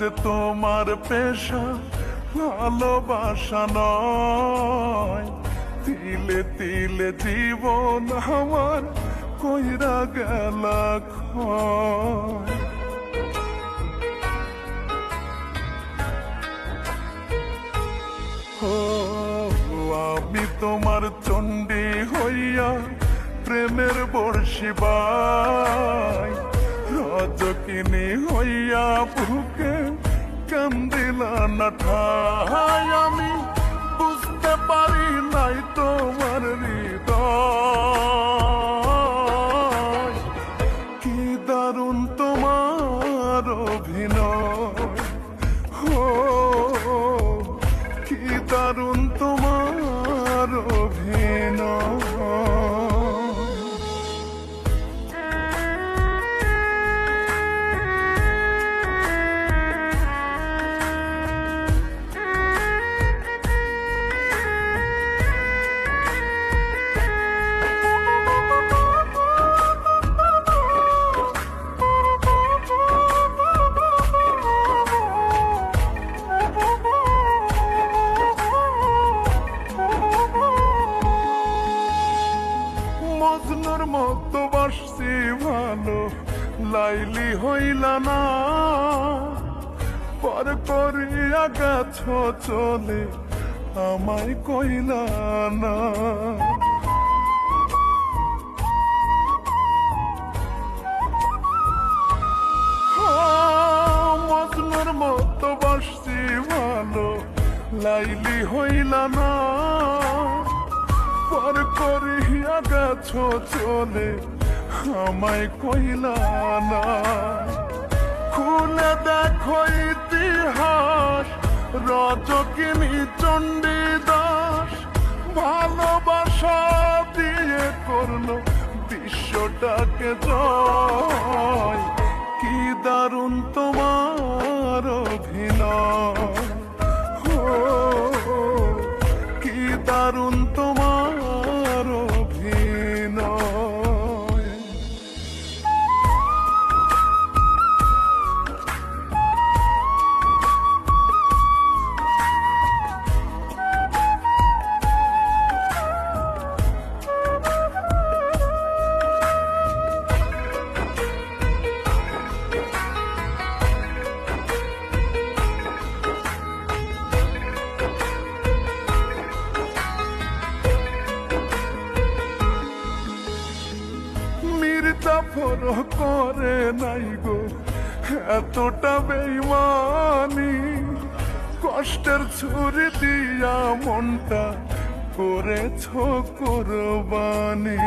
যে তোমার পেশা ভালোবাসা নয়, তিলে তিলে জীবন আমার কইরা গেল ক্ষয়। আমি তোমার চণ্ডী হইয়া প্রেমের বর্ষি বাই, রজকিনী হইয়া বুকে কান্দিলা না ঠাই। আমি বুঝতে পারি নাই তোমার হৃদয়, কি দারুণ তোমার অভিনয়, কি দারুণ তোমার অভিনয়। মজনুর মতো বাসছি ভালো, লাইলি হইলা না, পর করিয়া গেছ চলে আমায় কইলা না। মজনুর মতো বাসছি ভালো, লাইলি হইলা না, পর করিয়া গেছ চলে আমায় কইলা না। খুলে দেখো ইতিহাস, রজকিনী চণ্ডী দাস ভালোবাসা দিয়ে করলো বিশ্বটাকে জয়। কি দারুণ তোমার অভিনয়, কি দারুণ তোমার অভিনয়। মির্জাফর করে নাই গো এতটা বেইমানি, কষ্টের ছুরি দিয়া মনটা করেছ কোরবানি।